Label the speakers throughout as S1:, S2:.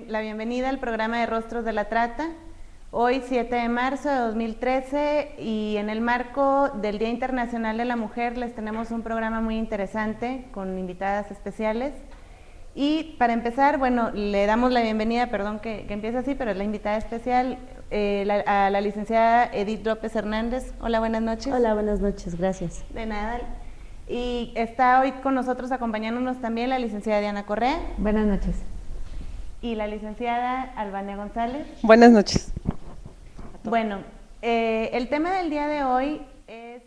S1: la bienvenida al programa de Rostros de la Trata. Hoy 7 de marzo de 2013 y en el marco del Día Internacional de la Mujer les tenemos un programa muy interesante con invitadas especiales. Y para empezar, bueno, le damos la bienvenida, perdón que empiece así, pero es la invitada especial, a la licenciada Edith López Hernández. Hola, buenas noches.
S2: Hola, buenas noches, gracias.
S1: De nada. Y está hoy con nosotros acompañándonos también la licenciada Diana Correa.
S3: Buenas noches.
S1: Y la licenciada Albania González.
S4: Buenas noches.
S1: Bueno, el tema del día de hoy es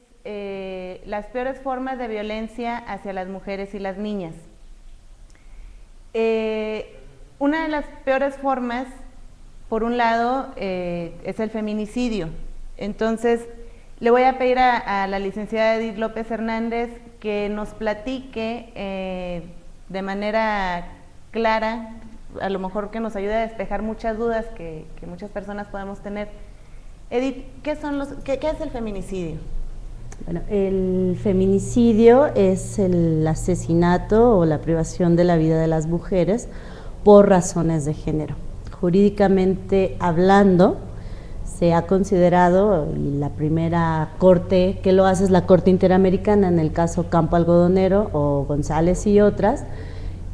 S1: las peores formas de violencia hacia las mujeres y las niñas. Una de las peores formas, por un lado, es el feminicidio. Entonces, le voy a pedir a la licenciada Edith López Hernández que nos platique de manera clara, a lo mejor que nos ayude a despejar muchas dudas que muchas personas podemos tener. Edith, ¿qué es el feminicidio?
S2: Bueno, el feminicidio es el asesinato o la privación de la vida de las mujeres por razones de género. Jurídicamente hablando, se ha considerado, y la primera corte que lo hace es la Corte Interamericana, en el caso Campo Algodonero o González y otras,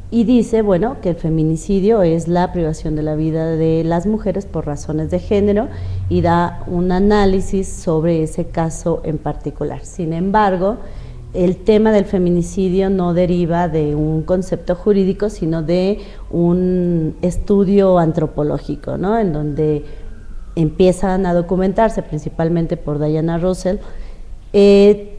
S2: y dice, bueno, que el feminicidio es la privación de la vida de las mujeres por razones de género y da un análisis sobre ese caso en particular. Sin embargo, el tema del feminicidio no deriva de un concepto jurídico, sino de un estudio antropológico, ¿no? En donde empiezan a documentarse, principalmente por Diana Russell,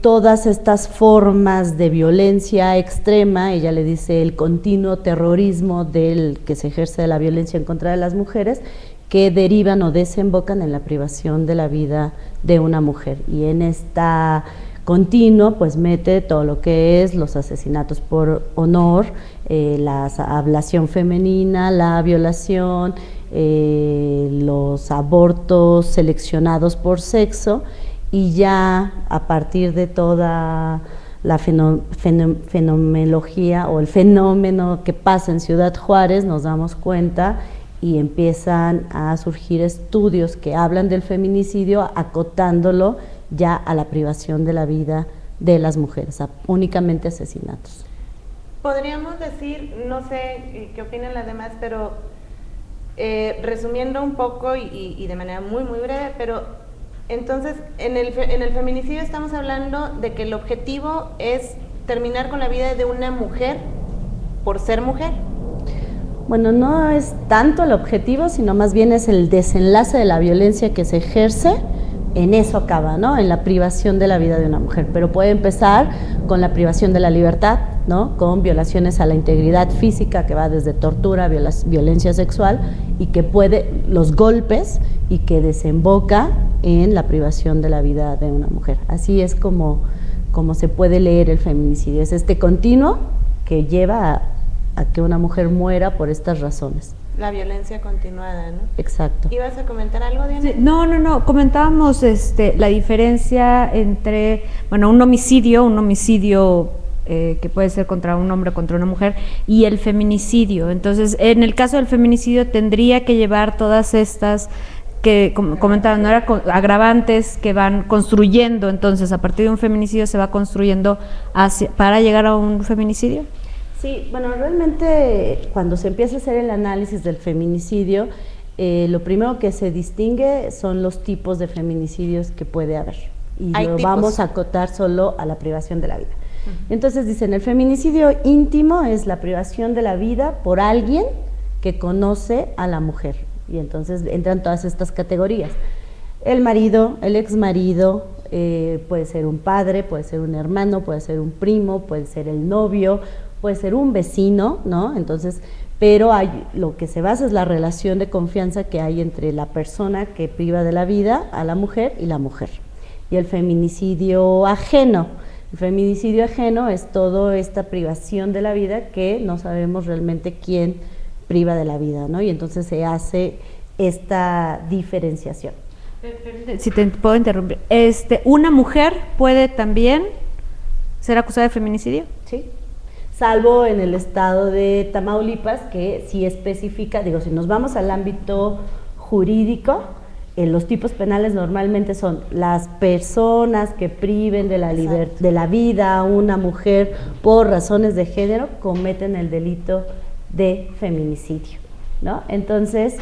S2: todas estas formas de violencia extrema. Ella le dice el continuo terrorismo del que se ejerce de la violencia en contra de las mujeres, que derivan o desembocan en la privación de la vida de una mujer. Y en esta continuo pues mete todo lo que es los asesinatos por honor, la ablación femenina, la violación, los abortos seleccionados por sexo, y ya a partir de toda la fenomenología o el fenómeno que pasa en Ciudad Juárez nos damos cuenta y empiezan a surgir estudios que hablan del feminicidio acotándolo ya a la privación de la vida de las mujeres, a únicamente asesinatos.
S1: Podríamos decir, no sé qué opinan las demás, pero resumiendo un poco y de manera muy breve, pero entonces en el feminicidio estamos hablando de que el objetivo es terminar con la vida de una mujer por ser mujer.
S2: Bueno, no es tanto el objetivo, sino más bien es el desenlace de la violencia que se ejerce. En eso acaba, ¿no? En la privación de la vida de una mujer, pero puede empezar con la privación de la libertad, ¿no? Con violaciones a la integridad física, que va desde tortura, violencia sexual, y que los golpes, y que desemboca en la privación de la vida de una mujer. Así es como se puede leer el feminicidio, es este continuo que lleva a que una mujer muera por estas razones.
S1: La violencia continuada, ¿no?
S2: Exacto.
S1: ¿Ibas a comentar algo, Diana?
S3: Sí, no, comentábamos la diferencia entre, bueno, un homicidio que puede ser contra un hombre o contra una mujer, y el feminicidio. Entonces, en el caso del feminicidio tendría que llevar todas estas que comentaban, ¿no? Agravantes que van construyendo. Entonces, a partir de un feminicidio se va construyendo para llegar a un feminicidio.
S2: Sí, bueno, realmente cuando se empieza a hacer el análisis del feminicidio, lo primero que se distingue son los tipos de feminicidios que puede haber, y lo vamos a acotar solo a la privación de la vida. Entonces dicen, el feminicidio íntimo es la privación de la vida por alguien que conoce a la mujer, y entonces entran todas estas categorías. El marido, el exmarido, puede ser un padre, puede ser un hermano, puede ser un primo, puede ser el novio, puede ser un vecino, ¿no? Entonces, pero lo que se basa es la relación de confianza que hay entre la persona que priva de la vida a la mujer y la mujer. Y el feminicidio ajeno. El feminicidio ajeno es toda esta privación de la vida que no sabemos realmente quién priva de la vida, ¿no? Y entonces se hace esta diferenciación.
S3: Si te puedo interrumpir, ¿una mujer puede también ser acusada de feminicidio?
S2: Sí. salvo en el estado de Tamaulipas, que sí especifica, digo, si nos vamos al ámbito jurídico, los tipos penales normalmente son las personas que priven de la vida a una mujer por razones de género, cometen el delito de feminicidio, ¿no? Entonces,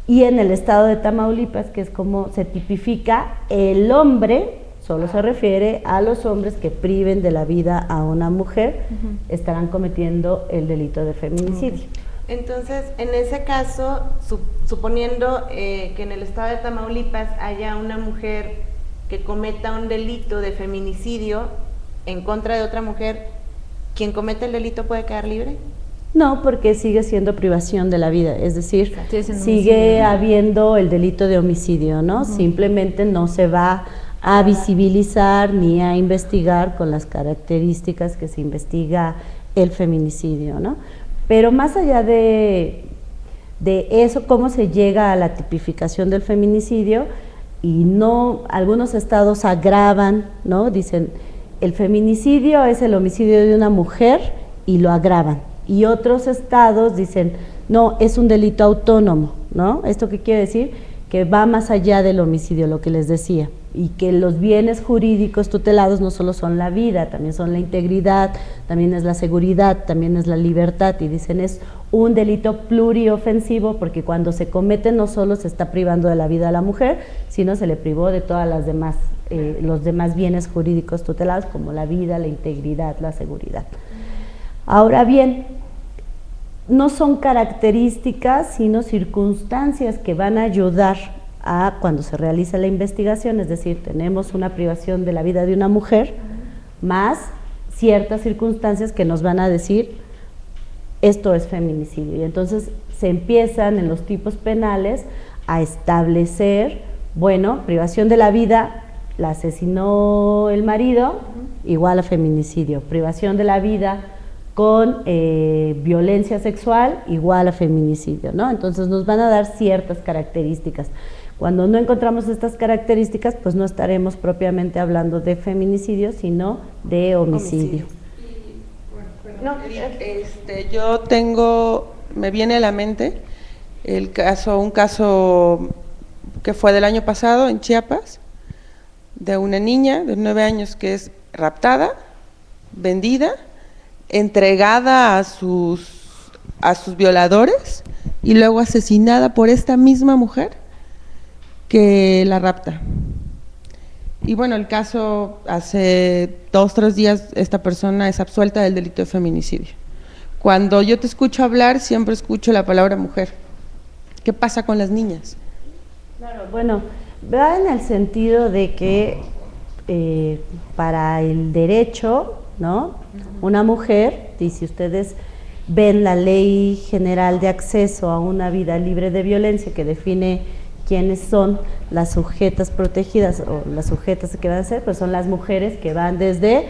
S2: y en el estado de Tamaulipas, que es como se tipifica, el hombre solo se refiere a los hombres que priven de la vida a una mujer, estarán cometiendo el delito de feminicidio.
S1: Entonces, en ese caso, suponiendo que en el estado de Tamaulipas haya una mujer que cometa un delito de feminicidio en contra de otra mujer, ¿quien comete el delito puede quedar libre?
S2: No, porque sigue siendo privación de la vida, es decir, sigue
S3: homicidio,
S2: habiendo el delito de homicidio, ¿no? Simplemente no se va a visibilizar ni a investigar con las características que se investiga el feminicidio, ¿no? Pero más allá de eso, cómo se llega a la tipificación del feminicidio, y no, algunos estados agravan, ¿no? Dicen, el feminicidio es el homicidio de una mujer y lo agravan, y otros estados dicen, no, es un delito autónomo, ¿no? ¿Esto qué quiere decir? Que va más allá del homicidio, lo que les decía, y que los bienes jurídicos tutelados no solo son la vida, también son la integridad, también es la seguridad, también es la libertad, y dicen es un delito pluriofensivo porque cuando se comete no solo se está privando de la vida a la mujer, sino se le privó de todas las demás, los demás bienes jurídicos tutelados como la vida, la integridad, la seguridad. Ahora bien, no son características sino circunstancias que van a ayudar a cuando se realiza la investigación, es decir, tenemos una privación de la vida de una mujer, más ciertas circunstancias que nos van a decir esto es feminicidio, y entonces se empiezan en los tipos penales a establecer, bueno, privación de la vida, la asesinó el marido, igual a feminicidio, privación de la vida con violencia sexual, igual a feminicidio, ¿no? Entonces nos van a dar ciertas características. Cuando no encontramos estas características, pues no estaremos propiamente hablando de feminicidio, sino de homicidio.
S4: Yo me viene a la mente un caso que fue del año pasado en Chiapas, de una niña de 9 años que es raptada, vendida, entregada a sus violadores y luego asesinada por esta misma mujer que la rapta. Y bueno, el caso, hace 2 o 3 días esta persona es absuelta del delito de feminicidio. Cuando yo te escucho hablar, siempre escucho la palabra mujer. ¿Qué pasa con las niñas?
S2: Claro, bueno, va en el sentido de que para el derecho, ¿no? Una mujer, y si ustedes ven la Ley General de Acceso a una Vida Libre de Violencia, que define quiénes son las sujetas protegidas o las sujetas que van a ser, pues son las mujeres que van desde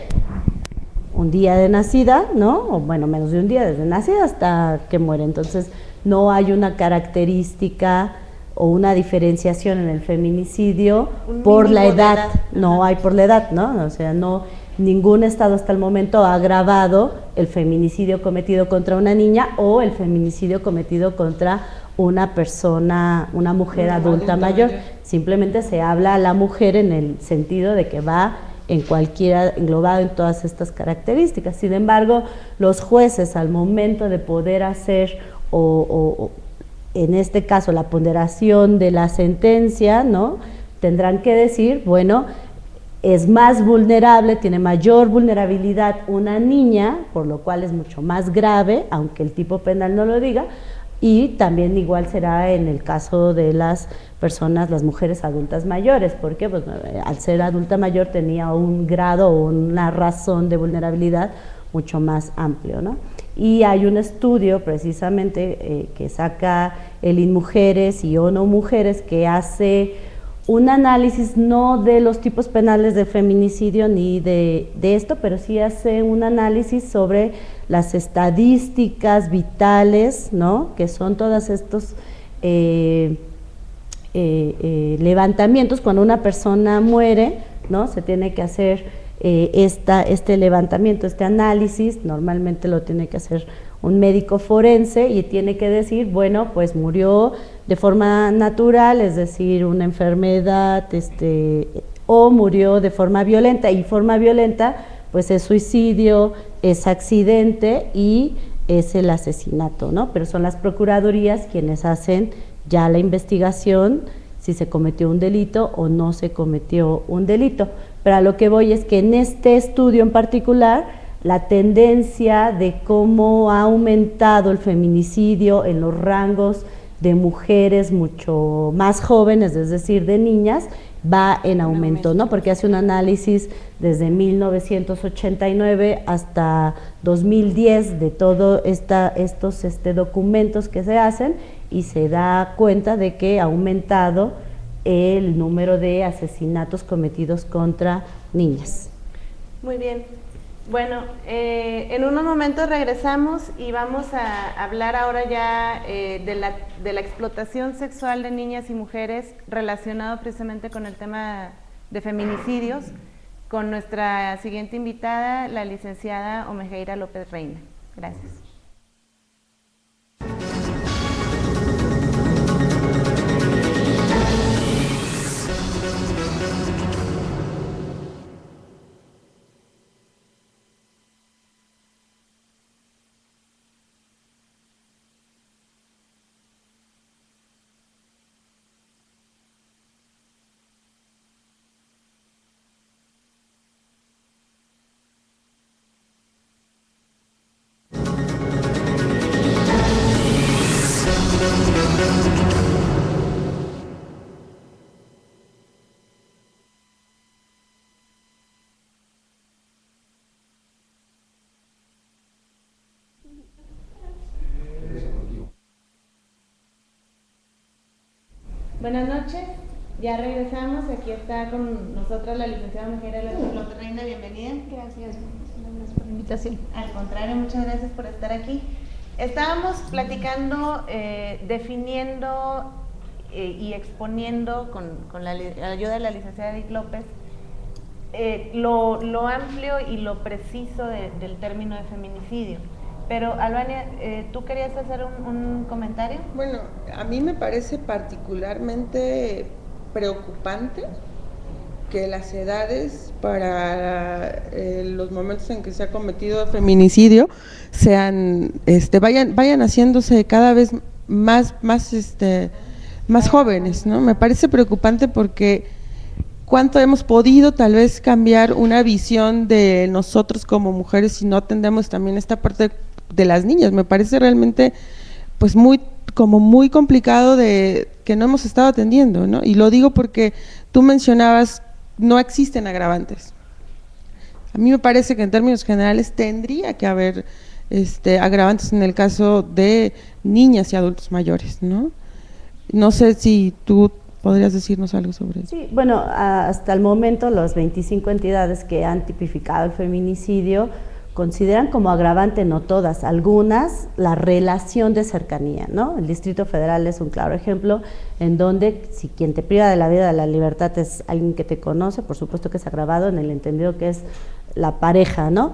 S2: un día de nacida, ¿no? O bueno, menos de un día desde nacida hasta que muere. Entonces no hay una característica o una diferenciación en el feminicidio por la edad, no hay por la edad, ¿no? O sea, no, ningún estado hasta el momento ha agravado el feminicidio cometido contra una niña o el feminicidio cometido contra una persona, una mujer adulta mayor. Simplemente se habla a la mujer en el sentido de que va en cualquiera, englobado en todas estas características. Sin embargo, los jueces al momento de poder hacer o en este caso la ponderación de la sentencia, ¿no? Tendrán que decir, bueno, es más vulnerable, tiene mayor vulnerabilidad una niña, por lo cual es mucho más grave, aunque el tipo penal no lo diga, y también igual será en el caso de las personas, las mujeres adultas mayores, porque pues, al ser adulta mayor tenía un grado o una razón de vulnerabilidad mucho más amplio, ¿no? Y hay un estudio precisamente que saca el INMujeres y ONU Mujeres que hace un análisis no de los tipos penales de feminicidio ni de esto, pero sí hace un análisis sobre las estadísticas vitales, ¿no? Que son todos estos levantamientos. Cuando una persona muere, ¿no? Se tiene que hacer este levantamiento, este análisis, normalmente lo tiene que hacer un médico forense y tiene que decir, bueno, pues murió de forma natural, es decir, una enfermedad, o murió de forma violenta, y forma violenta pues es suicidio, es accidente y es el asesinato, ¿no? Pero son las procuradurías quienes hacen ya la investigación si se cometió un delito o no se cometió un delito. Pero a lo que voy es que en este estudio en particular, la tendencia de cómo ha aumentado el feminicidio en los rangos de mujeres mucho más jóvenes, es decir, de niñas, va en aumento, ¿no? Porque hace un análisis desde 1989 hasta 2010 de todos estos documentos que se hacen y se da cuenta de que ha aumentado el número de asesinatos cometidos contra niñas.
S1: Muy bien. Bueno, en unos momentos regresamos y vamos a hablar ahora ya de la explotación sexual de niñas y mujeres relacionado precisamente con el tema de feminicidios, con nuestra siguiente invitada, la licenciada Omejeira López Reina. Gracias. Buenas noches, ya regresamos, aquí está con nosotros la licenciada Omejeira López Reina, bienvenida.
S5: Gracias por la invitación.
S1: Al contrario, muchas gracias por estar aquí. Estábamos platicando, definiendo y exponiendo con la ayuda de la licenciada Edith López lo amplio y lo preciso del término de feminicidio. Pero, Albania, ¿tú querías hacer un comentario?
S4: Bueno, a mí me parece particularmente preocupante que las edades para los momentos en que se ha cometido feminicidio sean, vayan haciéndose cada vez más jóvenes, ¿no? Me parece preocupante porque cuánto hemos podido tal vez cambiar una visión de nosotros como mujeres si no atendemos también esta parte de las niñas. Me parece realmente pues muy complicado de que no hemos estado atendiendo, ¿no? Y lo digo porque tú mencionabas no existen agravantes. A mí me parece que en términos generales tendría que haber agravantes en el caso de niñas y adultos mayores, ¿no? No sé si tú podrías decirnos algo sobre eso.
S2: Sí, bueno, hasta el momento las 25 entidades que han tipificado el feminicidio consideran como agravante, no todas, algunas, la relación de cercanía, ¿no? El Distrito Federal es un claro ejemplo en donde si quien te priva de la vida, de la libertad es alguien que te conoce, por supuesto que es agravado en el entendido que es la pareja, ¿no?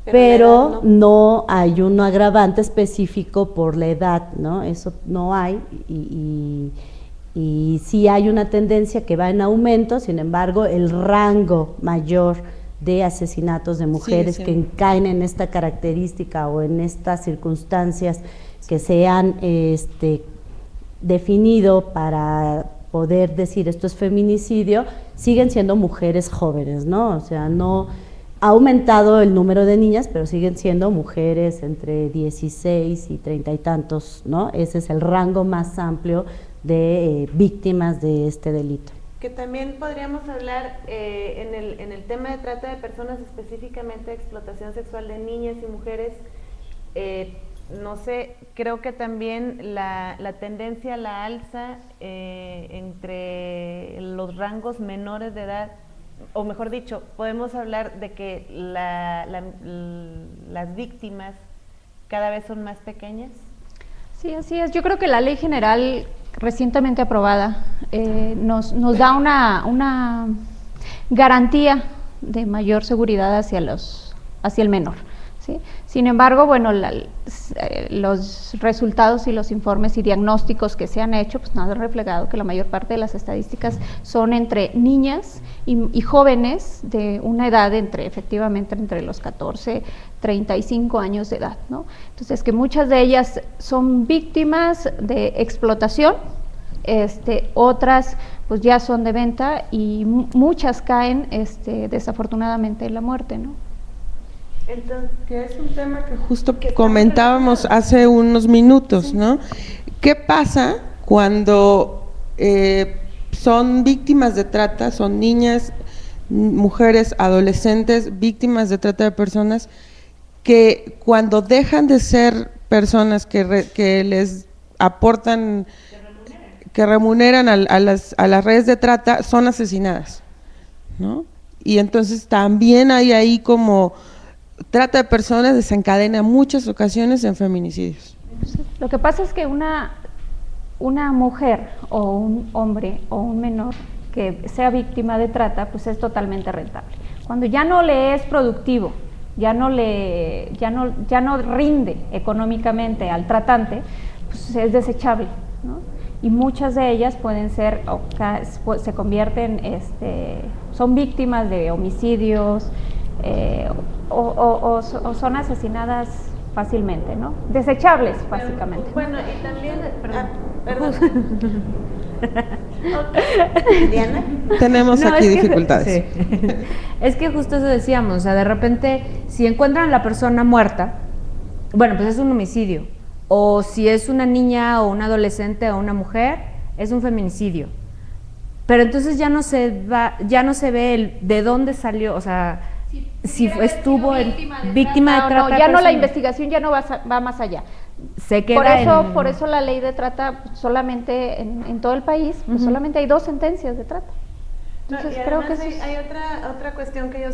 S2: Pero no hay un agravante específico por la edad, ¿no? Eso no hay y sí hay una tendencia que va en aumento, sin embargo, el rango mayor de asesinatos de mujeres que caen en esta característica o en estas circunstancias que se han definido para poder decir esto es feminicidio, siguen siendo mujeres jóvenes, ¿no? O sea, no ha aumentado el número de niñas, pero siguen siendo mujeres entre 16 y 30 y tantos, ¿no? Ese es el rango más amplio de víctimas de este delito.
S1: Que también podríamos hablar en el tema de trata de personas, específicamente de explotación sexual de niñas y mujeres, no sé, creo que también la tendencia a la alza entre los rangos menores de edad, o mejor dicho, podemos hablar de que las víctimas cada vez son más pequeñas.
S5: Sí, así es. Yo creo que la ley general recientemente aprobada nos da una garantía de mayor seguridad hacia el menor, ¿sí? Sin embargo, bueno, los resultados y los informes y diagnósticos que se han hecho pues nos han reflejado que la mayor parte de las estadísticas son entre niñas y jóvenes de una edad efectivamente entre los 14, 35 años de edad, ¿no? Entonces, que muchas de ellas son víctimas de explotación, otras pues ya son de venta y muchas caen desafortunadamente en la muerte, ¿no?
S4: Entonces, que es un tema que justo comentábamos hace unos minutos, ¿no? ¿Qué pasa cuando son víctimas de trata, son niñas, mujeres, adolescentes, víctimas de trata de personas, que cuando dejan de ser personas que les aportan, que remuneran a las redes de trata, son asesinadas, ¿no? Y entonces también hay ahí como trata de personas desencadena muchas ocasiones en feminicidios.
S5: Lo que pasa es que una mujer o un hombre o un menor que sea víctima de trata, pues es totalmente rentable. Cuando ya no le es productivo, ya no rinde económicamente al tratante, pues es desechable, ¿no? Y muchas de ellas pueden ser, se convierten, son víctimas de homicidios, o son asesinadas fácilmente, ¿no? Desechables, básicamente.
S1: Bueno, y también, perdón. Diana.
S4: Tenemos aquí dificultades.
S3: Sí. Es que justo eso decíamos, o sea, de repente, si encuentran a la persona muerta, bueno, pues es un homicidio, o si es una niña o un adolescente o una mujer, es un feminicidio. Pero entonces ya no se ve de dónde salió, o sea, si estuvo víctima de trata.
S5: Ya no, la investigación ya no va más allá.
S3: Se queda
S5: por eso la ley de trata solamente en todo el país, pues solamente hay 2 sentencias de trata. Entonces creo que
S1: hay otra cuestión que yo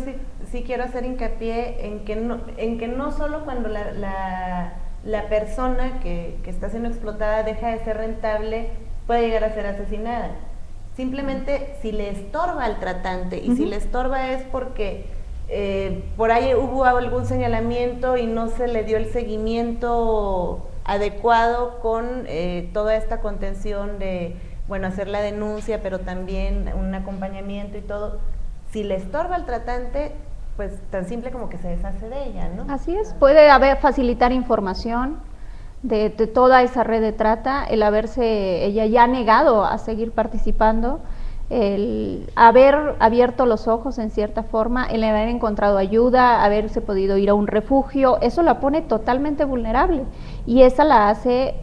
S1: sí quiero hacer hincapié en que no solo cuando la persona que está siendo explotada deja de ser rentable puede llegar a ser asesinada. Simplemente si le estorba al tratante, y si le estorba es porque por ahí hubo algún señalamiento y no se le dio el seguimiento adecuado con toda esta contención de, bueno, hacer la denuncia, pero también un acompañamiento y todo. Si le estorba al tratante, pues tan simple como que se deshace de ella, ¿no?
S5: Así es, puede facilitar información de toda esa red de trata, el haberse ella ya negado a seguir participando, el haber abierto los ojos en cierta forma, el haber encontrado ayuda, haberse podido ir a un refugio, eso la pone totalmente vulnerable y esa la hace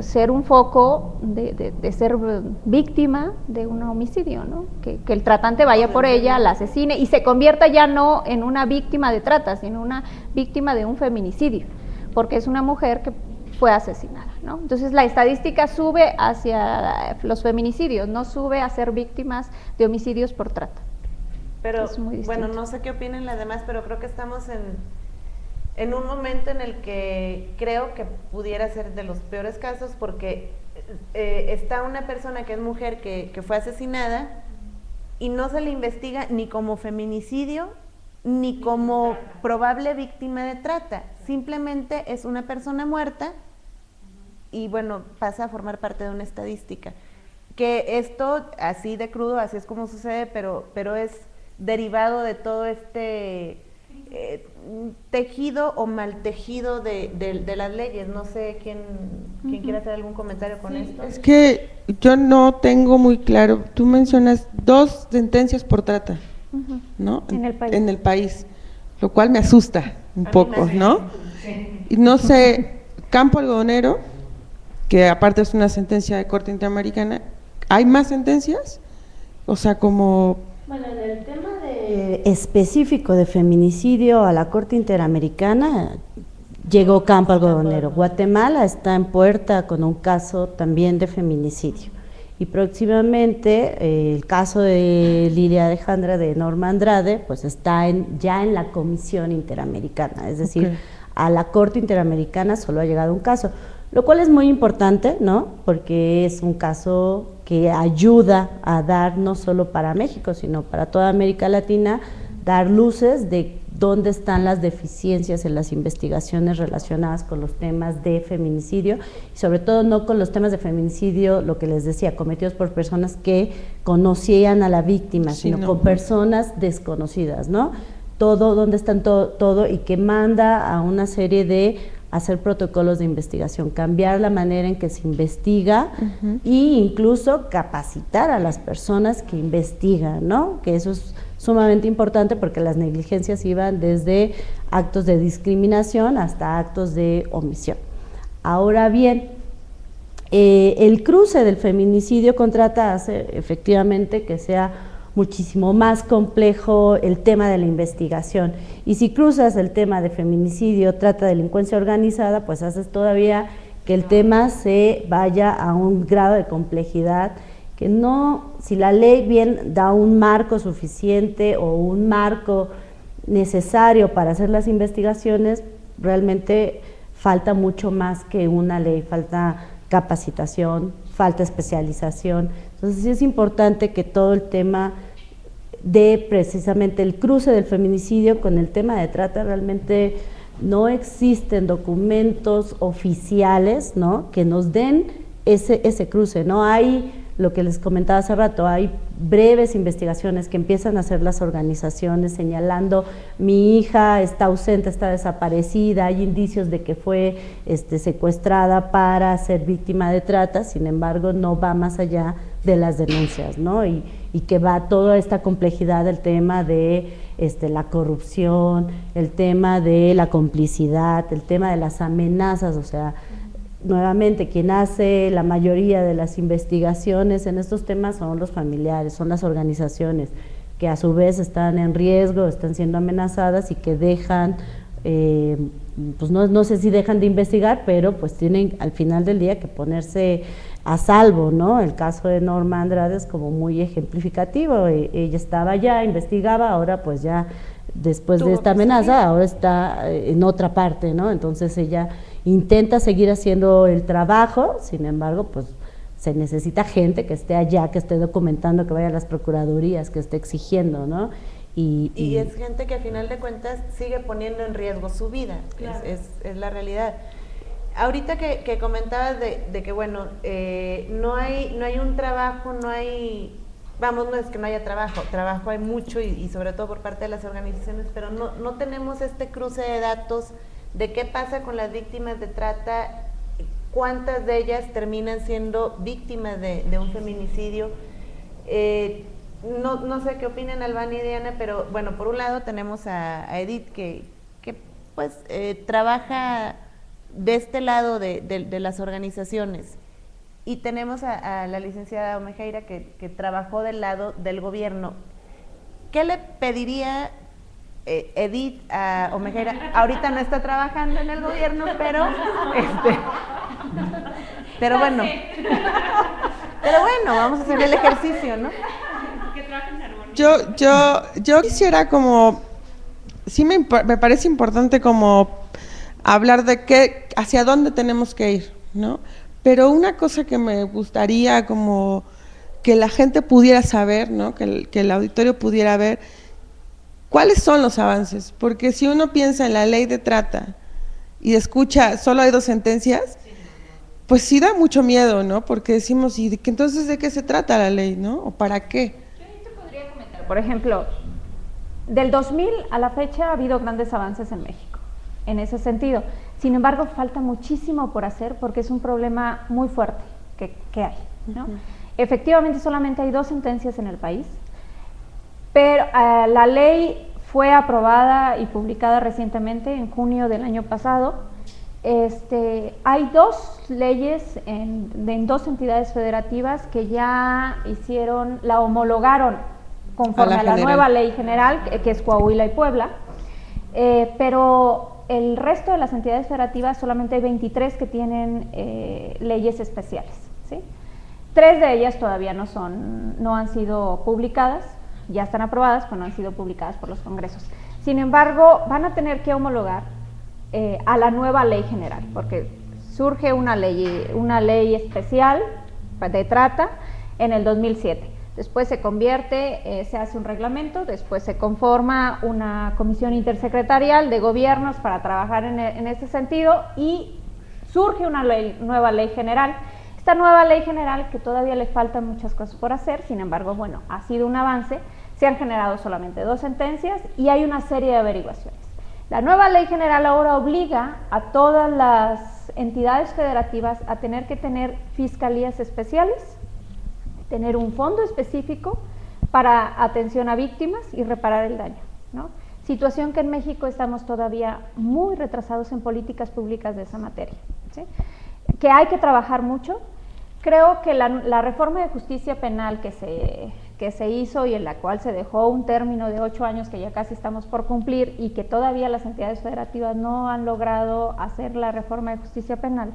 S5: ser un foco de ser víctima de un homicidio, ¿no? Que el tratante vaya por ella, la asesine y se convierta ya no en una víctima de trata, sino una víctima de un feminicidio, porque es una mujer que fue asesinada, ¿no? Entonces la estadística sube hacia los feminicidios, no sube a ser víctimas de homicidios por trata.
S1: Pero bueno, no sé qué opinen las demás, pero creo que estamos en un momento en el que creo que pudiera ser de los peores casos, porque está una persona que es mujer que fue asesinada y no se le investiga ni como feminicidio ni como probable víctima de trata, simplemente es una persona muerta y bueno, pasa a formar parte de una estadística. Que esto, así de crudo, así es como sucede, pero es derivado de todo este tejido o mal tejido de las leyes. No sé quién quiere hacer algún comentario con esto.
S4: Es que yo no tengo muy claro, tú mencionas 2 sentencias por trata, ¿no? En el país, lo cual me asusta un poco, ¿no? Y no sé, Campo Algodonero, que aparte es una sentencia de Corte Interamericana, ¿hay más sentencias? O sea, como...
S2: Bueno, en el tema específico de feminicidio a la Corte Interamericana llegó Campo Algodonero. Guatemala está en puerta con un caso también de feminicidio. Y próximamente el caso de Lilia Alejandra de Norma Andrade, pues está ya en la Comisión Interamericana, es decir, a la Corte Interamericana solo ha llegado un caso, lo cual es muy importante, ¿no? Porque es un caso que ayuda a dar, no solo para México, sino para toda América Latina, dar luces de dónde están las deficiencias en las investigaciones relacionadas con los temas de feminicidio, y sobre todo no con los temas de feminicidio, lo que les decía, cometidos por personas que conocían a la víctima, sino con personas desconocidas, ¿no? Todo, dónde están todo, y que manda a una serie de hacer protocolos de investigación, cambiar la manera en que se investiga e incluso capacitar a las personas que investigan, ¿no? Que eso es sumamente importante porque las negligencias iban desde actos de discriminación hasta actos de omisión. Ahora bien, el cruce del feminicidio con trata hace efectivamente que sea muchísimo más complejo el tema de la investigación, y si cruzas el tema de feminicidio, trata, delincuencia organizada, pues haces todavía que el tema se vaya a un grado de complejidad que no, si la ley bien da un marco suficiente o un marco necesario para hacer las investigaciones, realmente falta mucho más que una ley, falta capacitación, falta especialización. Entonces sí es importante que todo el tema de precisamente el cruce del feminicidio con el tema de trata, realmente no existen documentos oficiales, ¿no?, que nos den ese cruce, ¿no? Hay, lo que les comentaba hace rato, hay breves investigaciones que empiezan a hacer las organizaciones señalando: mi hija está ausente, está desaparecida, hay indicios de que fue secuestrada para ser víctima de trata, sin embargo no va más allá de las denuncias, ¿no? Y que va toda esta complejidad del tema de la corrupción, el tema de la complicidad, el tema de las amenazas, o sea, nuevamente, quien hace la mayoría de las investigaciones en estos temas son los familiares, son las organizaciones, que a su vez están en riesgo, están siendo amenazadas y que dejan, pues no sé si dejan de investigar, pero pues tienen al final del día que ponerse a salvo, ¿no? El caso de Norma Andrade es como muy ejemplificativo, ella estaba allá, investigaba, ahora pues ya después de esta amenaza, ahora está en otra parte, ¿no? Entonces ella intenta seguir haciendo el trabajo, sin embargo, pues se necesita gente que esté allá, que esté documentando, que vaya a las procuradurías, que esté exigiendo, ¿no?
S1: Y es gente que a final de cuentas sigue poniendo en riesgo su vida, claro. es la realidad. Ahorita que comentabas de que, bueno, no hay un trabajo, no hay... Vamos, no es que no haya trabajo hay mucho y sobre todo por parte de las organizaciones, pero no tenemos este cruce de datos de qué pasa con las víctimas de trata, cuántas de ellas terminan siendo víctimas de un feminicidio. No sé qué opinan Albany y Diana, pero bueno, por un lado tenemos a Edith que pues trabaja de este lado de las organizaciones. Y tenemos a la licenciada Omejeira que trabajó del lado del gobierno. ¿Qué le pediría Edith a Omejeira? Ahorita no está trabajando en el gobierno, pero bueno, vamos a hacer el ejercicio, ¿no?
S4: Yo quisiera como, sí me parece importante como hablar de hacia dónde tenemos que ir, ¿no? Pero una cosa que me gustaría como que la gente pudiera saber, ¿no?, que el auditorio pudiera ver, ¿cuáles son los avances? Porque si uno piensa en la ley de trata y escucha, solo hay 2 sentencias, pues sí da mucho miedo, ¿no? Porque decimos, ¿y entonces de qué se trata la ley, no? ¿O para qué?
S5: Yo te podría comentar, por ejemplo, del 2000 a la fecha ha habido grandes avances en México, en ese sentido. Sin embargo, falta muchísimo por hacer porque es un problema muy fuerte que hay, ¿no? Efectivamente, solamente hay 2 sentencias en el país, pero la ley fue aprobada y publicada recientemente, en junio del año pasado. Hay 2 leyes en 2 entidades federativas que ya la homologaron conforme a la nueva ley general, que es Coahuila y Puebla, pero el resto de las entidades federativas solamente hay 23 que tienen leyes especiales, ¿sí? 3 de ellas todavía no han sido publicadas, ya están aprobadas, pero no han sido publicadas por los congresos. Sin embargo, van a tener que homologar a la nueva ley general, porque surge una ley especial de trata en el 2007. Después se convierte, se hace un reglamento, después se conforma una comisión intersecretarial de gobiernos para trabajar en ese sentido y surge una nueva ley general. Esta nueva ley general, que todavía le faltan muchas cosas por hacer, sin embargo, bueno, ha sido un avance, se han generado solamente 2 sentencias y hay una serie de averiguaciones. La nueva ley general ahora obliga a todas las entidades federativas a tener que tener fiscalías especiales, tener un fondo específico para atención a víctimas y reparar el daño, ¿no? Situación que en México estamos todavía muy retrasados en políticas públicas de esa materia, ¿sí? Que hay que trabajar mucho. Creo que la reforma de justicia penal que se hizo y en la cual se dejó un término de 8 años que ya casi estamos por cumplir y que todavía las entidades federativas no han logrado hacer la reforma de justicia penal,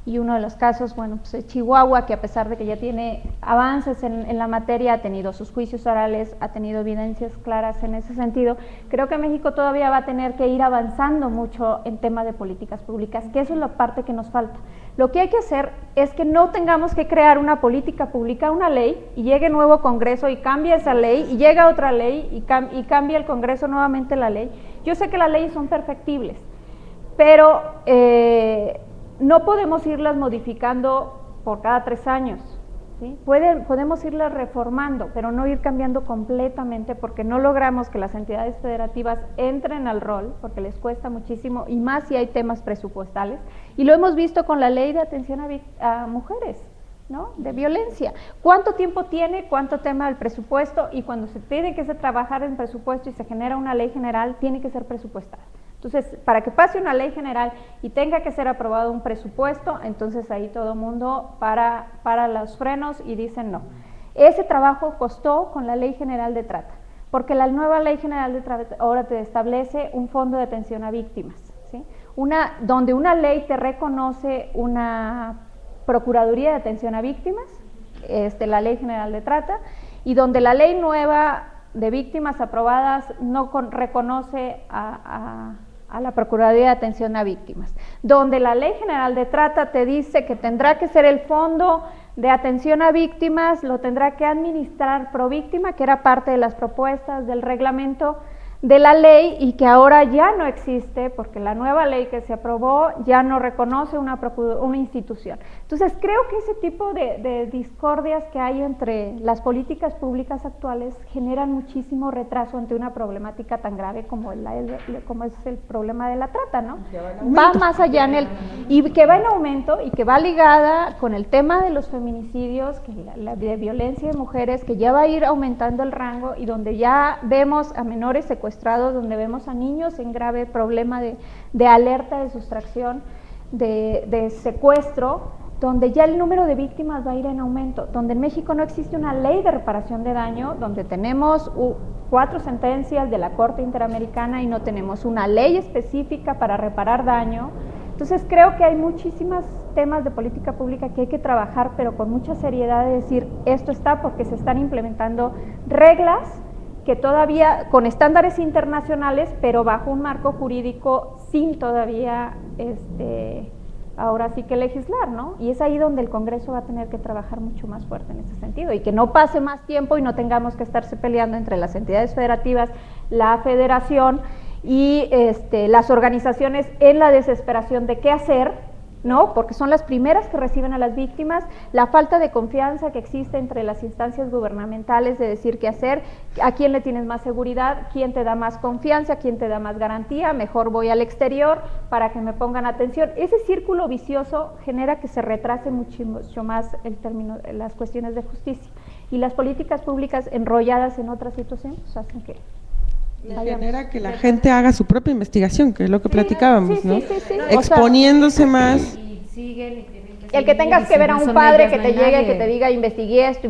S5: y uno de los casos, bueno, pues es Chihuahua, que a pesar de que ya tiene avances en la materia, ha tenido sus juicios orales, ha tenido evidencias claras en ese sentido. Creo que México todavía va a tener que ir avanzando mucho en tema de políticas públicas, que eso es la parte que nos falta. Lo que hay que hacer es que no tengamos que crear una política pública, una ley, y llegue nuevo Congreso y cambie esa ley, y llega otra ley y cambia el Congreso nuevamente la ley. Yo sé que las leyes son perfectibles, pero no podemos irlas modificando por cada 3 años, ¿sí? Podemos irlas reformando, pero no ir cambiando completamente, porque no logramos que las entidades federativas entren al rol, porque les cuesta muchísimo, y más si hay temas presupuestales, y lo hemos visto con la ley de atención a mujeres, ¿no? De violencia. ¿Cuánto tiempo tiene? ¿Cuánto tema del presupuesto? Y cuando se tiene que trabajar en presupuesto y se genera una ley general, tiene que ser presupuestada. Entonces, para que pase una ley general y tenga que ser aprobado un presupuesto, entonces ahí todo el mundo para los frenos y dicen no. Ese trabajo costó con la Ley General de Trata, porque la nueva Ley General de Trata ahora te establece un fondo de atención a víctimas, ¿sí? Donde una ley te reconoce una Procuraduría de Atención a Víctimas, la Ley General de Trata, y donde la ley nueva de víctimas aprobadas no reconoce a la Procuraduría de Atención a Víctimas, donde la Ley General de Trata te dice que tendrá que ser el Fondo de Atención a Víctimas, lo tendrá que administrar Províctima, que era parte de las propuestas del reglamento de la ley y que ahora ya no existe porque la nueva ley que se aprobó ya no reconoce una institución. Entonces creo que ese tipo de discordias que hay entre las políticas públicas actuales generan muchísimo retraso ante una problemática tan grave como es el problema de la trata, ¿no? Va más allá y que va en aumento y que va ligada con el tema de los feminicidios, que la de violencia de mujeres, que ya va a ir aumentando el rango y donde ya vemos a menores secuestrados, donde vemos a niños en grave problema de alerta de sustracción, de secuestro, donde ya el número de víctimas va a ir en aumento, donde en México no existe una ley de reparación de daño, donde tenemos 4 sentencias de la Corte Interamericana y no tenemos una ley específica para reparar daño. Entonces creo que hay muchísimos temas de política pública que hay que trabajar, pero con mucha seriedad, de decir, esto está porque se están implementando reglas que todavía con estándares internacionales, pero bajo un marco jurídico sin todavía, ahora sí que legislar, ¿no? Y es ahí donde el Congreso va a tener que trabajar mucho más fuerte en ese sentido, y que no pase más tiempo y no tengamos que estarse peleando entre las entidades federativas, la federación y las organizaciones en la desesperación de qué hacer, ¿no? Porque son las primeras que reciben a las víctimas, la falta de confianza que existe entre las instancias gubernamentales de decir qué hacer, a quién le tienes más seguridad, quién te da más confianza, quién te da más garantía, mejor voy al exterior para que me pongan atención. Ese círculo vicioso genera que se retrase mucho más las cuestiones de justicia, y las políticas públicas enrolladas en otras situaciones hacen que
S4: genera que la gente haga su propia investigación, que es lo que platicábamos, ¿no?
S5: Sí.
S4: Exponiéndose más.
S5: El que tengas que ver a un padre que te llegue, que te diga investigué esto,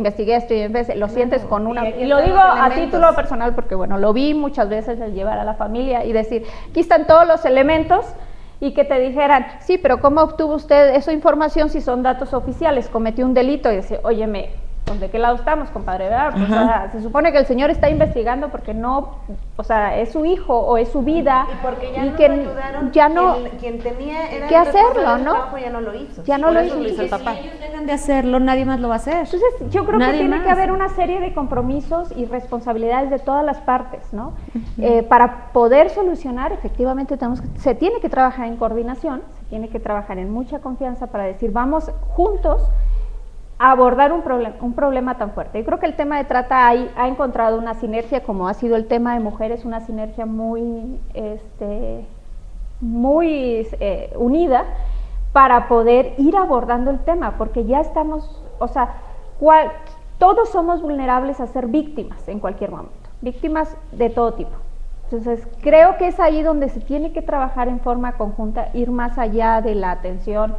S5: y lo sientes con una... Y lo digo a título personal porque, bueno, lo vi muchas veces el llevar a la familia y decir, aquí están todos los elementos, y que te dijeran, sí, pero ¿cómo obtuvo usted esa información si son datos oficiales? Cometió un delito, y decir, óyeme, pues ¿de qué lado estamos, compadre? ¿Verdad? Pues, o sea, se supone que el señor está investigando porque no, o sea, es su hijo o es su vida.
S1: Y porque ya
S5: y
S1: no
S5: que
S1: lo ayudaron,
S5: ya no,
S1: quien tenía era
S5: que
S1: el
S5: hacerlo,
S1: responsable del
S5: ¿no?
S1: trabajo, ya no lo hizo.
S5: Ya no
S1: Por
S5: lo
S1: eso
S5: hizo.
S1: el papá.
S3: Si ellos dejan de hacerlo, nadie más lo va a hacer.
S5: Entonces, yo creo
S3: Nadie
S5: que tiene
S3: más.
S5: que haber una serie de compromisos y responsabilidades de todas las partes, ¿no? Para poder solucionar, efectivamente, se tiene que trabajar en coordinación, se tiene que trabajar en mucha confianza para decir, vamos juntos a abordar un problema tan fuerte. Yo creo que el tema de trata ha encontrado una sinergia, como ha sido el tema de mujeres, una sinergia muy unida para poder ir abordando el tema, porque ya estamos, o sea, todos somos vulnerables a ser víctimas en cualquier momento, víctimas de todo tipo. Entonces, creo que es ahí donde se tiene que trabajar en forma conjunta, ir más allá de la atención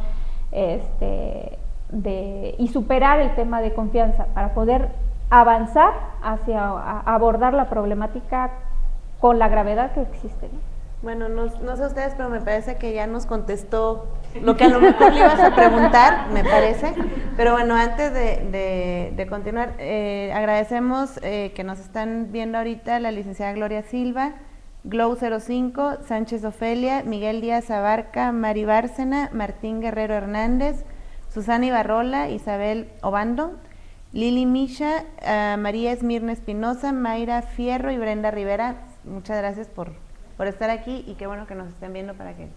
S5: y superar el tema de confianza para poder avanzar hacia abordar la problemática con la gravedad que existe, ¿no?
S1: Bueno, no sé ustedes, pero me parece que ya nos contestó lo que a lo mejor le ibas a preguntar, me parece. Pero bueno, antes de continuar, agradecemos que nos están viendo ahorita la licenciada Gloria Silva, Glow 05, Sánchez Ofelia, Miguel Díaz Abarca, Mari Bárcena, Martín Guerrero Hernández, Susana Ibarrola, Isabel Obando, Lili Misha, María Esmirna Espinosa, Mayra Fierro y Brenda Rivera. Muchas gracias por estar aquí y qué bueno que nos estén viendo para que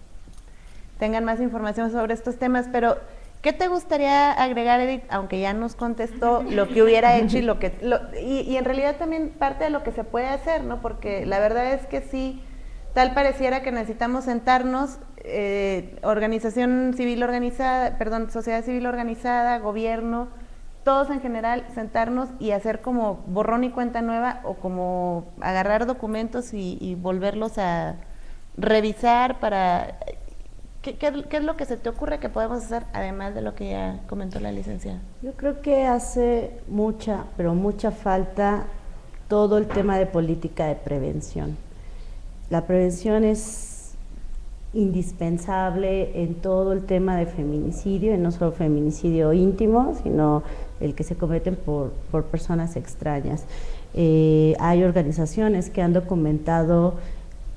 S1: tengan más información sobre estos temas. Pero, ¿qué te gustaría agregar, Edith? Aunque ya nos contestó lo que hubiera hecho y en realidad también parte de lo que se puede hacer, ¿no? Porque la verdad es que sí, tal pareciera que necesitamos sentarnos, sociedad civil organizada, gobierno, todos en general, sentarnos y hacer como borrón y cuenta nueva, o como agarrar documentos y volverlos a revisar para... ¿Qué es lo que se te ocurre que podemos hacer, además de lo que ya comentó la licenciada?
S2: Yo creo que hace mucha, pero mucha falta todo el tema de política de prevención. La prevención es indispensable en todo el tema de feminicidio, y no solo feminicidio íntimo, sino el que se cometen por personas extrañas. Hay organizaciones que han documentado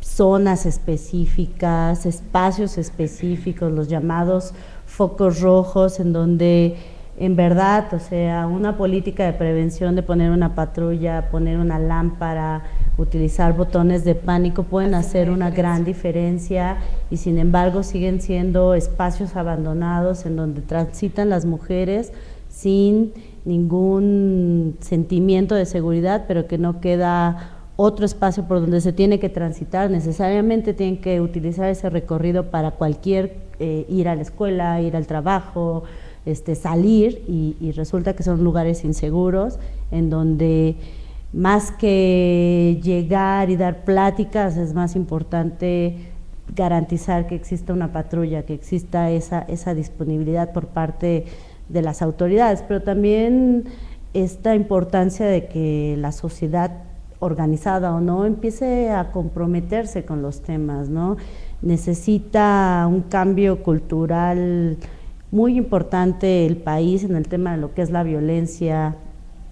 S2: zonas específicas, espacios específicos, los llamados focos rojos, en donde en verdad, o sea, una política de prevención de poner una patrulla, poner una lámpara, utilizar botones de pánico pueden hacer una gran diferencia, y sin embargo siguen siendo espacios abandonados en donde transitan las mujeres sin ningún sentimiento de seguridad, pero que no queda otro espacio por donde se tiene que transitar. Necesariamente tienen que utilizar ese recorrido para cualquier, ir a la escuela, ir al trabajo, salir, y resulta que son lugares inseguros en donde más que llegar y dar pláticas es más importante garantizar que exista una patrulla, que exista esa disponibilidad por parte de las autoridades, pero también esta importancia de que la sociedad, organizada o no, empiece a comprometerse con los temas, ¿no? Necesita un cambio cultural muy importante el país en el tema de lo que es la violencia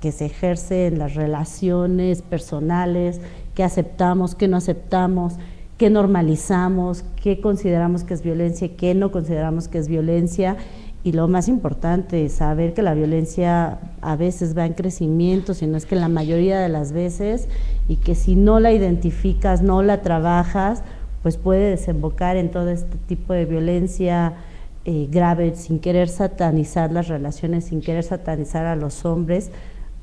S2: que se ejerce en las relaciones personales, qué aceptamos, qué no aceptamos, qué normalizamos, qué consideramos que es violencia y qué no consideramos que es violencia. Y lo más importante, saber que la violencia a veces va en crecimiento, sino es que la mayoría de las veces, y que si no la identificas, no la trabajas, pues puede desembocar en todo este tipo de violencia grave, sin querer satanizar las relaciones, sin querer satanizar a los hombres.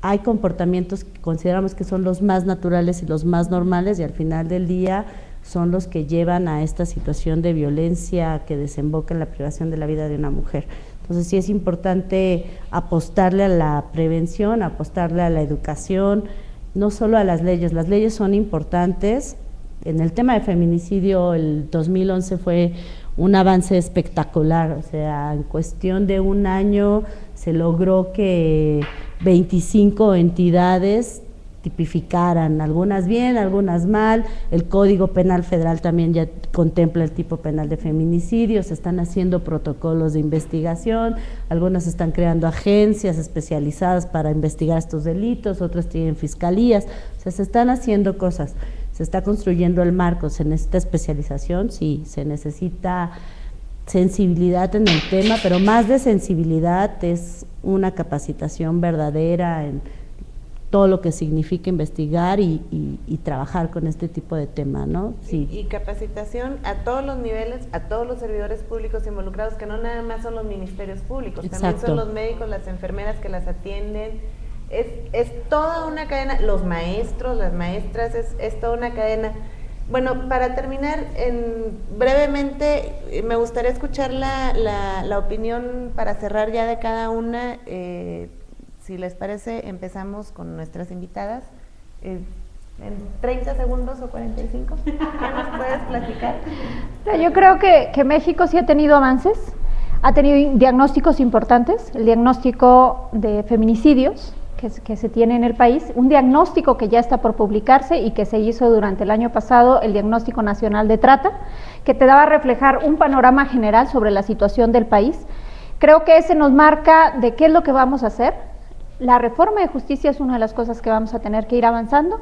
S2: Hay comportamientos que consideramos que son los más naturales y los más normales, y al final del día son los que llevan a esta situación de violencia que desemboca en la privación de la vida de una mujer. Entonces sí es importante apostarle a la prevención, apostarle a la educación, no solo a las leyes son importantes. En el tema de feminicidio, el 2011 fue un avance espectacular, o sea, en cuestión de un año se logró que 25 entidades tipificaran, algunas bien, algunas mal. El Código Penal Federal también ya contempla el tipo penal de feminicidio, se están haciendo protocolos de investigación, algunas están creando agencias especializadas para investigar estos delitos, otras tienen fiscalías, o sea, se están haciendo cosas, se está construyendo el marco, se necesita especialización, sí, se necesita sensibilidad en el tema, pero más de sensibilidad es una capacitación verdadera en todo lo que significa investigar y trabajar con este tipo de tema, ¿no? Sí.
S1: Y capacitación a todos los niveles, a todos los servidores públicos involucrados, que no nada más son los ministerios públicos,
S2: Exacto.
S1: también son los médicos, las enfermeras que las atienden, es toda una cadena, los maestros, las maestras, es toda una cadena. Bueno, para terminar, brevemente, me gustaría escuchar la opinión para cerrar ya de cada una. Si les parece, empezamos con nuestras invitadas. En 30 segundos o 45, ¿qué nos puedes platicar?
S5: Yo creo que México sí ha tenido avances, ha tenido diagnósticos importantes, el diagnóstico de feminicidios que se tiene en el país, un diagnóstico que ya está por publicarse y que se hizo durante el año pasado, el Diagnóstico Nacional de Trata, que te daba a reflejar un panorama general sobre la situación del país. Creo que ese nos marca de qué es lo que vamos a hacer. La reforma de justicia es una de las cosas que vamos a tener que ir avanzando.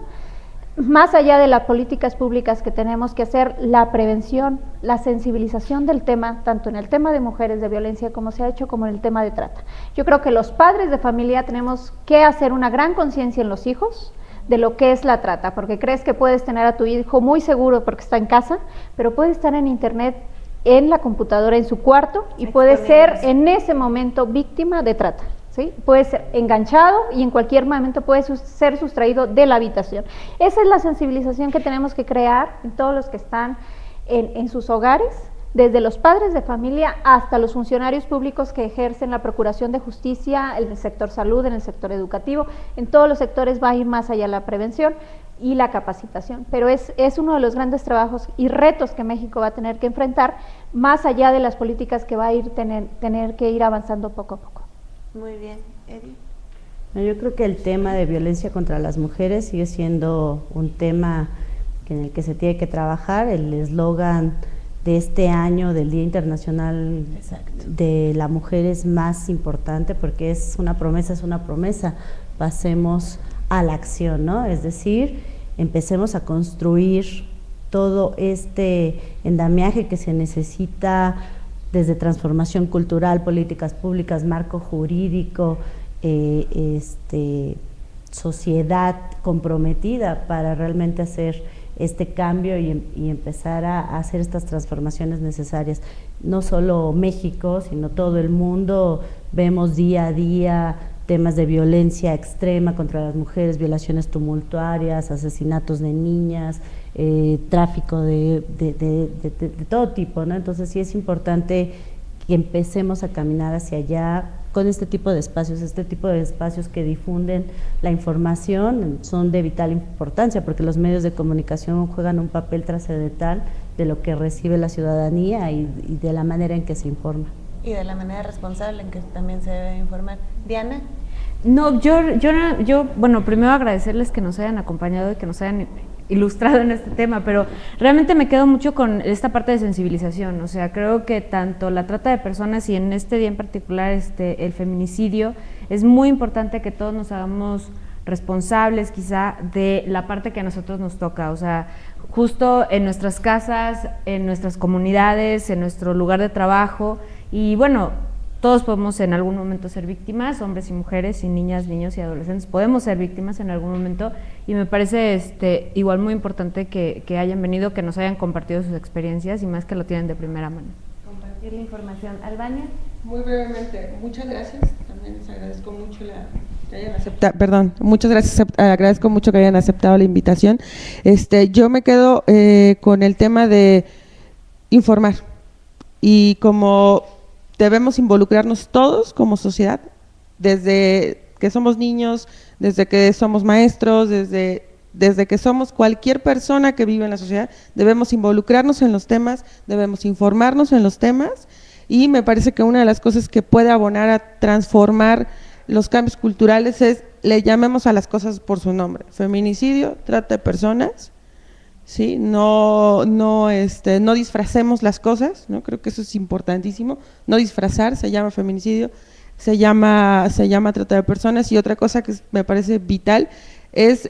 S5: Más allá de las políticas públicas que tenemos que hacer, la prevención, la sensibilización del tema, tanto en el tema de mujeres de violencia como se ha hecho, como en el tema de trata. Yo creo que los padres de familia tenemos que hacer una gran conciencia en los hijos de lo que es la trata, porque crees que puedes tener a tu hijo muy seguro porque está en casa, pero puede estar en internet, en la computadora, en su cuarto, y puede ser en ese momento víctima de trata. ¿Sí? Puede ser enganchado y en cualquier momento puede ser sustraído de la habitación. Esa es la sensibilización que tenemos que crear en todos los que están en sus hogares, desde los padres de familia hasta los funcionarios públicos que ejercen la procuración de justicia, en el sector salud, en el sector educativo, en todos los sectores va a ir más allá la prevención y la capacitación, pero es uno de los grandes trabajos y retos que México va a tener que enfrentar, más allá de las políticas que va a tener que ir avanzando poco a poco.
S1: Muy bien, Edith.
S2: Yo creo que el tema de violencia contra las mujeres sigue siendo un tema en el que se tiene que trabajar. El eslogan de este año del Día Internacional de la Mujer es más importante porque es una promesa, pasemos a la acción, ¿no? Es decir, empecemos a construir todo este endamiaje que se necesita desde transformación cultural, políticas públicas, marco jurídico, sociedad comprometida para realmente hacer este cambio y empezar a hacer estas transformaciones necesarias. No solo México, sino todo el mundo, vemos día a día temas de violencia extrema contra las mujeres, violaciones tumultuarias, asesinatos de niñas, tráfico de todo tipo, ¿no? Entonces sí es importante que empecemos a caminar hacia allá con este tipo de espacios que difunden la información, son de vital importancia porque los medios de comunicación juegan un papel trascendental de lo que recibe la ciudadanía y de la manera en que se informa.
S1: Y de la manera responsable en que también se debe informar. Diana.
S3: No, yo, bueno, primero agradecerles que nos hayan acompañado y que nos hayan ilustrado en este tema, pero realmente me quedo mucho con esta parte de sensibilización. O sea, creo que tanto la trata de personas y en este día en particular el feminicidio, es muy importante que todos nos hagamos responsables quizá de la parte que a nosotros nos toca. O sea, justo en nuestras casas, en nuestras comunidades, en nuestro lugar de trabajo, y bueno, todos podemos en algún momento ser víctimas, hombres y mujeres, y niñas, niños y adolescentes podemos ser víctimas en algún momento, y me parece igual muy importante que hayan venido, que nos hayan compartido sus experiencias y más que lo tienen de primera mano.
S1: Compartir la información. Albania.
S4: Muy brevemente, muchas gracias, también les agradezco mucho que hayan aceptado, muchas gracias, agradezco mucho que hayan aceptado la invitación. Yo me quedo con el tema de informar, y como debemos involucrarnos todos como sociedad, desde que somos niños, desde que somos maestros, desde que somos cualquier persona que vive en la sociedad, debemos involucrarnos en los temas, debemos informarnos en los temas, y me parece que una de las cosas que puede abonar a transformar los cambios culturales es le llamemos a las cosas por su nombre. Feminicidio, trata de personas, ¿sí? No disfracemos las cosas, ¿no? Creo que eso es importantísimo, no disfrazar, se llama feminicidio, se llama trata de personas. Y otra cosa que me parece vital es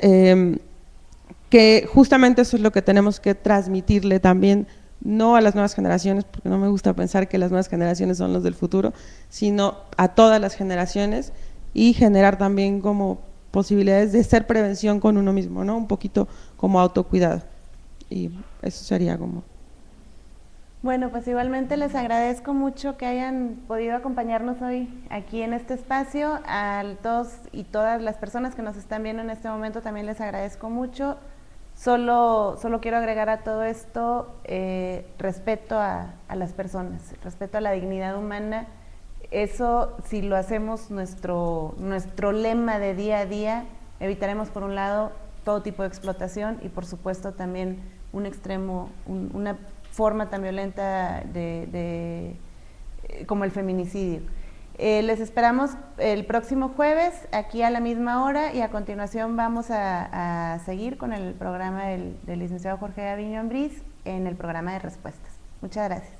S4: que justamente eso es lo que tenemos que transmitirle también, no a las nuevas generaciones, porque no me gusta pensar que las nuevas generaciones son los del futuro, sino a todas las generaciones, y generar también como posibilidades de ser prevención con uno mismo, ¿no? Un poquito como autocuidado. Y eso sería como…
S1: Bueno, pues igualmente les agradezco mucho que hayan podido acompañarnos hoy aquí en este espacio. A todos y todas las personas que nos están viendo en este momento también les agradezco mucho. Solo quiero agregar a todo esto respeto a las personas, respeto a la dignidad humana. Eso, si lo hacemos nuestro lema de día a día, evitaremos por un lado todo tipo de explotación y por supuesto también un extremo, una forma tan violenta como el feminicidio. Les esperamos el próximo jueves aquí a la misma hora, y a continuación vamos a seguir con el programa del licenciado Jorge Gaviño Ambriz en el programa de respuestas. Muchas gracias.